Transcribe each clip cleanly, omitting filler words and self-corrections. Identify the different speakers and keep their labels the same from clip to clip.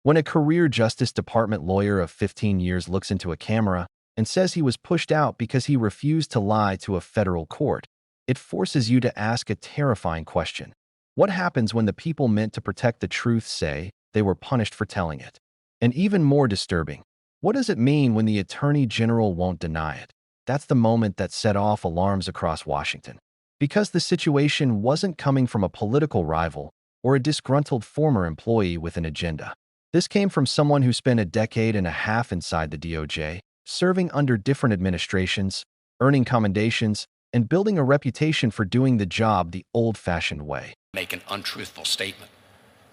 Speaker 1: When a career Justice Department lawyer of 15 years looks into a camera and says he was pushed out because he refused to lie to a federal court, it forces you to ask a terrifying question. What happens when the people meant to protect the truth say they were punished for telling it? And even more disturbing, what does it mean when the Attorney General won't deny it? That's the moment that set off alarms across Washington. Because the situation wasn't coming from a political rival or a disgruntled former employee with an agenda. This came from someone who spent a decade and a half inside the DOJ, serving under different administrations, earning commendations, and building a reputation for doing the job the old-fashioned way.
Speaker 2: Make an untruthful statement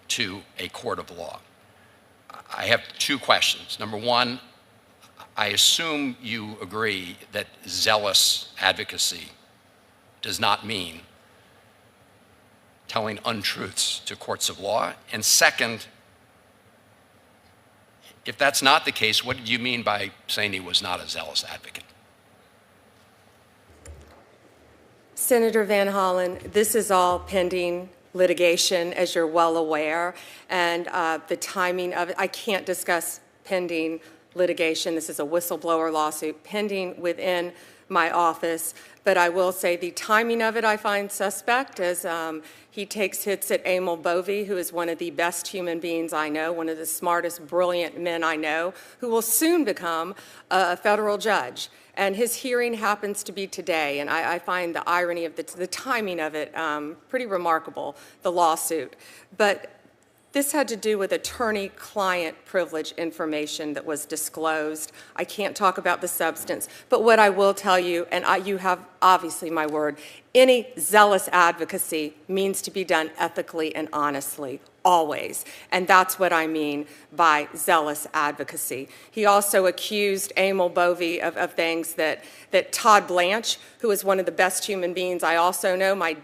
Speaker 2: to a court of law. I have two questions. Number one, I assume you agree that zealous advocacy does not mean telling untruths to courts of law. And second, if that's not the case, what did you mean by saying he was not a zealous advocate?
Speaker 3: Senator Van Hollen, this is all pending litigation, as you're well aware, and the timing of it, I can't discuss pending litigation. This is a whistleblower lawsuit pending within my office, but I will say the timing of it I find suspect, as he takes hits at Pam Bondi, who is one of the best human beings I know, one of the smartest, brilliant men I know, who will soon become a federal judge. And his hearing happens to be today, and I find the irony of the timing of it pretty remarkable, the lawsuit. But this had to do with attorney-client privilege information that was disclosed. I can't talk about the substance, but what I will tell you, and you have obviously my word, any zealous advocacy means to be done ethically and honestly, always. And that's what I mean by zealous advocacy. He also accused Pam Bondi of things that Todd Blanche, who is one of the best human beings I also know, my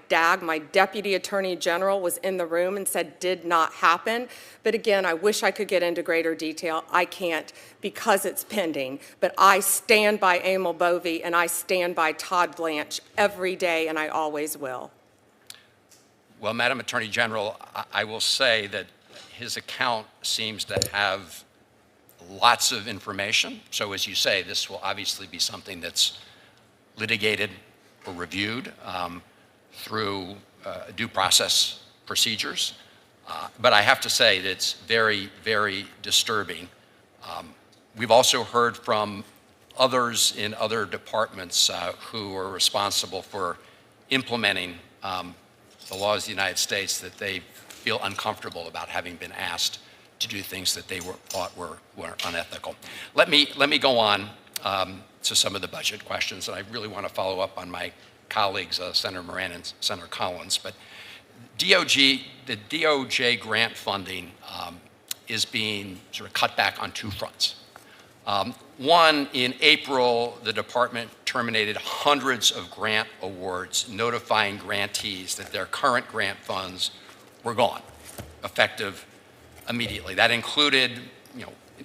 Speaker 3: Deputy Attorney General, was in the room and said did not happen. But again, I wish I could get into greater detail. I can't because it's pending. But I stand by Pam Bondi and I stand by Todd Blanche every day, and I always will.
Speaker 2: Well, Madam Attorney General, I will say that his account seems to have lots of information. So as you say, this will obviously be something that's litigated or reviewed through due process procedures. But I have to say that it's very, very disturbing. We've also heard from others in other departments who are responsible for implementing the laws of the United States that they feel uncomfortable about having been asked to do things that they thought were unethical. Let me go on to some of the budget questions, and I really want to follow up on my colleagues, Senator Moran and Senator Collins. But the DOJ grant funding is being sort of cut back on two fronts. One, in April, the department terminated hundreds of grant awards, notifying grantees that their current grant funds were gone, effective immediately. That included,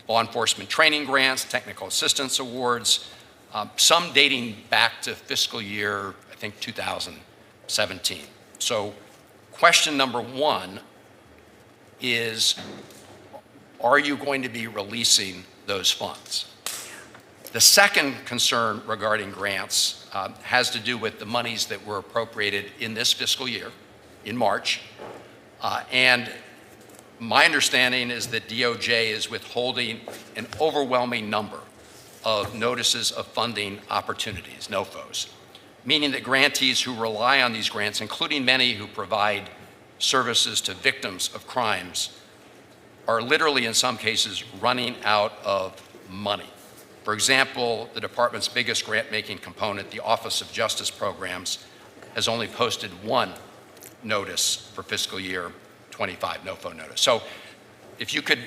Speaker 2: law enforcement training grants, technical assistance awards, some dating back to fiscal year, I think, 2017. So, question number one is, are you going to be releasing those funds? The second concern regarding grants has to do with the monies that were appropriated in this fiscal year, in March. And my understanding is that DOJ is withholding an overwhelming number of notices of funding opportunities, NOFOs, meaning that grantees who rely on these grants, including many who provide services to victims of crimes, are literally, in some cases, running out of money. For example, the department's biggest grant-making component, the Office of Justice Programs, has only posted one notice for fiscal year 25, NOFO notice. So if you could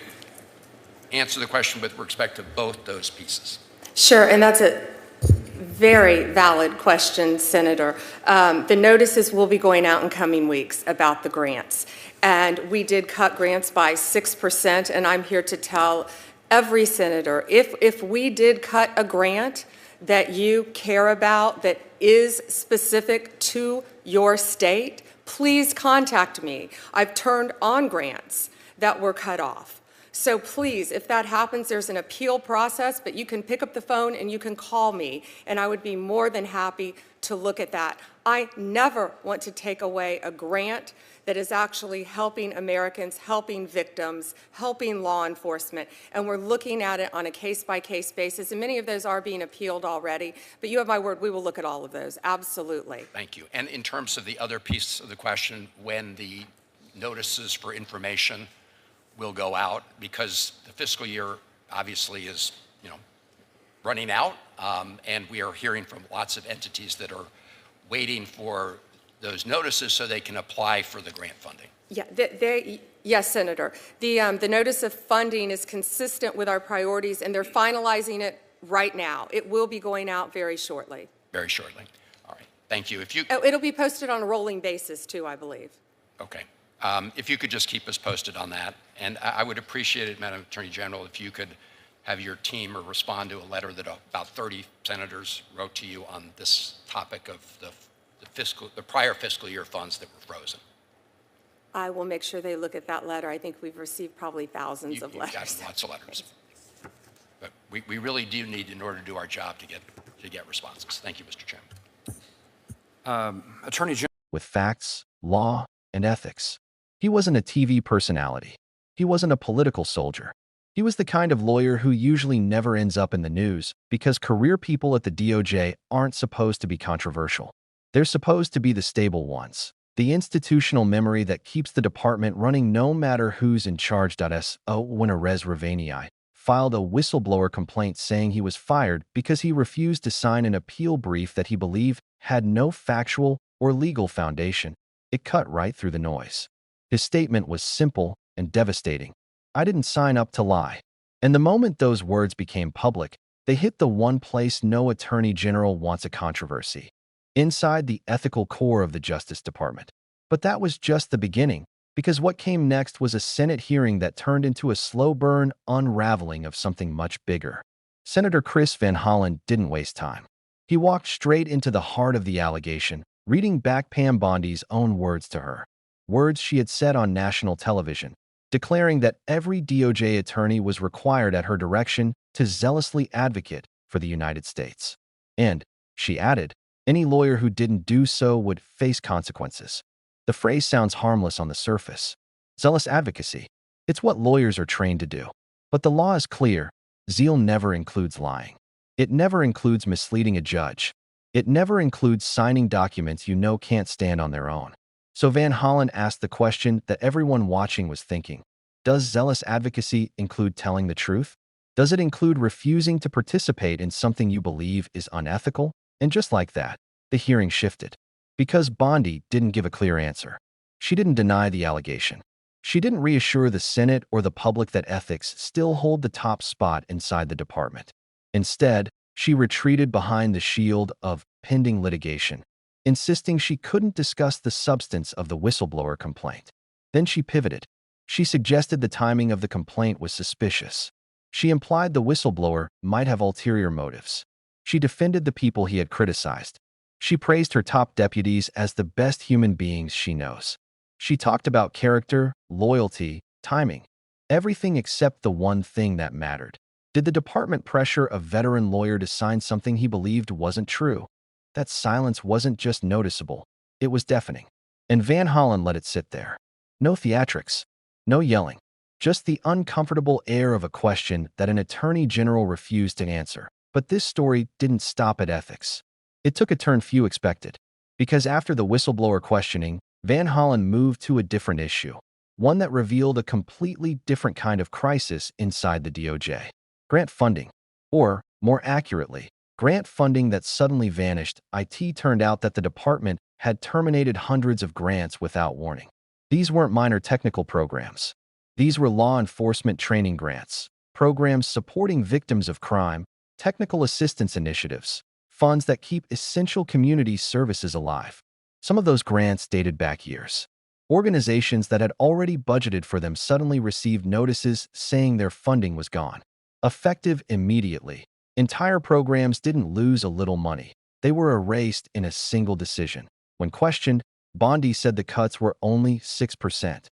Speaker 2: answer the question with respect to both those pieces.
Speaker 3: Sure, and that's a very valid question, Senator. The notices will be going out in coming weeks about the grants. And we did cut grants by 6%, and I'm here to tell every senator, if we did cut a grant that you care about that is specific to your state, please contact me. I've turned on grants that were cut off. So please, if that happens, there's an appeal process, but you can pick up the phone and you can call me, and I would be more than happy to look at that. I never want to take away a grant that is actually helping Americans, helping victims, helping law enforcement, and we're looking at it on a case-by-case basis, and many of those are being appealed already, but you have my word, we will look at all of those, absolutely.
Speaker 2: Thank you. And in terms of the other piece of the question, when the notices for information will go out, because the fiscal year obviously is, running out, and we are hearing from lots of entities that are waiting for those notices so they can apply for the grant funding.
Speaker 3: Yeah, yes, Senator. The notice of funding is consistent with our priorities, and they're finalizing it right now. It will be going out very shortly.
Speaker 2: Very shortly. All right. Thank you.
Speaker 3: It'll be posted on a rolling basis, too, I believe.
Speaker 2: Okay. If you could just keep us posted on that. And I would appreciate it, Madam Attorney General, if you could have your team or respond to a letter that about 30 senators wrote to you on this topic of the prior fiscal year funds that were frozen.
Speaker 3: I will make sure they look at that letter. I think we've received probably thousands of letters.
Speaker 2: You've gotten lots of letters. But we really do need, in order to do our job, to get responses. Thank you, Mr. Chairman.
Speaker 4: Attorney General.
Speaker 1: With facts, law, and ethics. He wasn't a TV personality. He wasn't a political soldier. He was the kind of lawyer who usually never ends up in the news because career people at the DOJ aren't supposed to be controversial. They're supposed to be the stable ones, the institutional memory that keeps the department running no matter who's in charge. When Erez Ravani filed a whistleblower complaint saying he was fired because he refused to sign an appeal brief that he believed had no factual or legal foundation, it cut right through the noise. His statement was simple and devastating. I didn't sign up to lie. And the moment those words became public, they hit the one place no attorney general wants a controversy: inside the ethical core of the Justice Department. But that was just the beginning, because what came next was a Senate hearing that turned into a slow burn unraveling of something much bigger. Senator Chris Van Hollen didn't waste time. He walked straight into the heart of the allegation, reading back Pam Bondi's own words to her. Words she had said on national television, declaring that every DOJ attorney was required at her direction to zealously advocate for the United States. And, she added, any lawyer who didn't do so would face consequences. The phrase sounds harmless on the surface. Zealous advocacy. It's what lawyers are trained to do. But the law is clear. Zeal never includes lying. It never includes misleading a judge. It never includes signing documents you know can't stand on their own. So Van Hollen asked the question that everyone watching was thinking. Does zealous advocacy include telling the truth? Does it include refusing to participate in something you believe is unethical? And just like that, the hearing shifted. Because Bondi didn't give a clear answer. She didn't deny the allegation. She didn't reassure the Senate or the public that ethics still hold the top spot inside the department. Instead, she retreated behind the shield of pending litigation, insisting she couldn't discuss the substance of the whistleblower complaint. Then she pivoted. She suggested the timing of the complaint was suspicious. She implied the whistleblower might have ulterior motives. She defended the people he had criticized. She praised her top deputies as the best human beings she knows. She talked about character, loyalty, timing, everything except the one thing that mattered. Did the department pressure a veteran lawyer to sign something he believed wasn't true? That silence wasn't just noticeable, it was deafening. And Van Hollen let it sit there. No theatrics, no yelling, just the uncomfortable air of a question that an attorney general refused to answer. But this story didn't stop at ethics. It took a turn few expected, because after the whistleblower questioning, Van Hollen moved to a different issue, one that revealed a completely different kind of crisis inside the DOJ. Grant funding, or, more accurately, grant funding that suddenly vanished. It turned out that the department had terminated hundreds of grants without warning. These weren't minor technical programs. These were law enforcement training grants, programs supporting victims of crime, technical assistance initiatives, funds that keep essential community services alive. Some of those grants dated back years. Organizations that had already budgeted for them suddenly received notices saying their funding was gone. Effective immediately. Entire programs didn't lose a little money. They were erased in a single decision. When questioned, Bondi said the cuts were only 6%.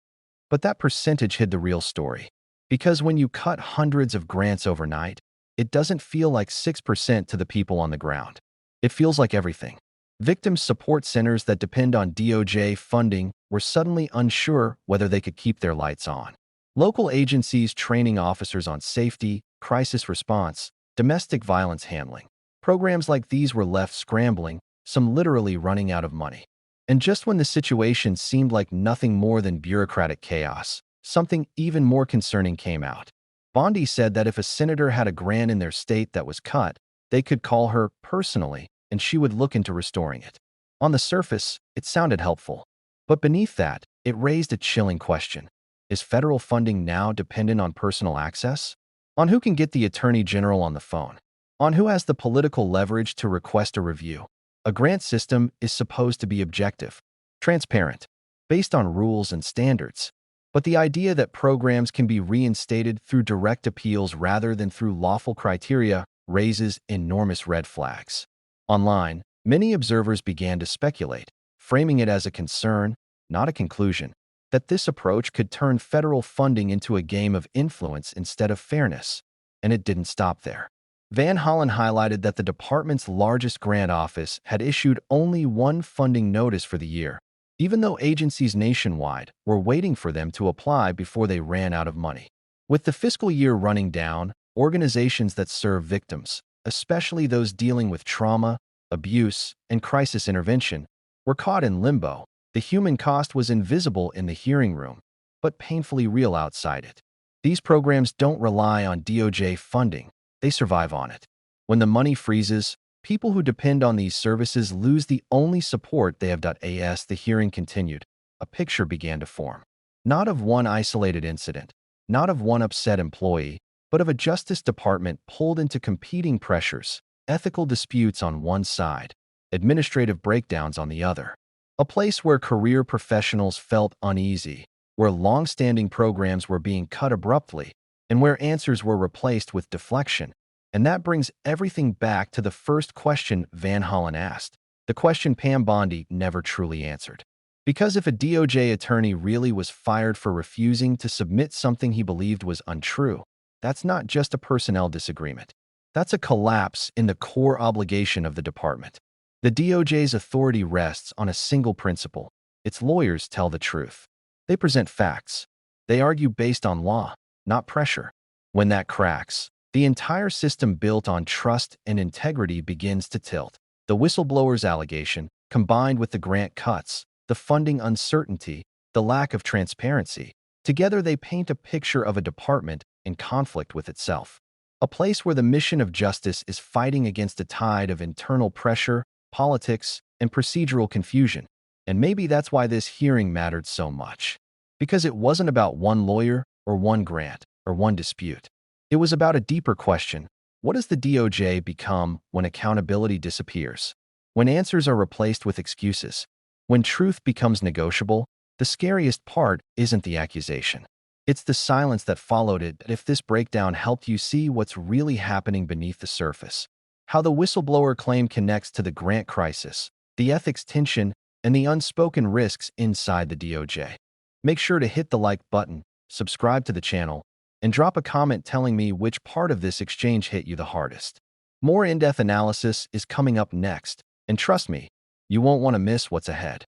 Speaker 1: But that percentage hid the real story. Because when you cut hundreds of grants overnight, it doesn't feel like 6% to the people on the ground. It feels like everything. Victims support centers that depend on DOJ funding were suddenly unsure whether they could keep their lights on. Local agencies training officers on safety, crisis response, domestic violence handling. Programs like these were left scrambling, some literally running out of money. And just when the situation seemed like nothing more than bureaucratic chaos, something even more concerning came out. Bondi said that if a senator had a grant in their state that was cut, they could call her personally and she would look into restoring it. On the surface, it sounded helpful. But beneath that, it raised a chilling question. Is federal funding now dependent on personal access? On who can get the Attorney General on the phone? On who has the political leverage to request a review? A grant system is supposed to be objective, transparent, based on rules and standards. But the idea that programs can be reinstated through direct appeals rather than through lawful criteria raises enormous red flags. Online, many observers began to speculate, framing it as a concern, not a conclusion, that this approach could turn federal funding into a game of influence instead of fairness. And it didn't stop there. Van Hollen highlighted that the department's largest grant office had issued only one funding notice for the year, even though agencies nationwide were waiting for them to apply before they ran out of money. With the fiscal year running down, organizations that serve victims, especially those dealing with trauma, abuse, and crisis intervention, were caught in limbo. The human cost was invisible in the hearing room, but painfully real outside it. These programs don't rely on DOJ funding, they survive on it. When the money freezes, people who depend on these services lose the only support they have. As the hearing continued, a picture began to form. Not of one isolated incident, not of one upset employee, but of a Justice Department pulled into competing pressures, ethical disputes on one side, administrative breakdowns on the other. A place where career professionals felt uneasy, where long-standing programs were being cut abruptly, and where answers were replaced with deflection. And that brings everything back to the first question Van Hollen asked, the question Pam Bondi never truly answered. Because if a DOJ attorney really was fired for refusing to submit something he believed was untrue, that's not just a personnel disagreement. That's a collapse in the core obligation of the department. The DOJ's authority rests on a single principle. Its lawyers tell the truth. They present facts. They argue based on law, not pressure. When that cracks, the entire system built on trust and integrity begins to tilt. The whistleblower's allegation, combined with the grant cuts, the funding uncertainty, the lack of transparency, together they paint a picture of a department in conflict with itself. A place where the mission of justice is fighting against a tide of internal pressure, politics, and procedural confusion. And maybe that's why this hearing mattered so much. Because it wasn't about one lawyer or one grant or one dispute. It was about a deeper question. What does the DOJ become when accountability disappears? When answers are replaced with excuses? When truth becomes negotiable? The scariest part isn't the accusation. It's the silence that followed it. If this breakdown helped you see what's really happening beneath the surface, how the whistleblower claim connects to the grant crisis, the ethics tension, and the unspoken risks inside the DOJ. Make sure to hit the like button, subscribe to the channel, and drop a comment telling me which part of this exchange hit you the hardest. More in-depth analysis is coming up next, and trust me, you won't want to miss what's ahead.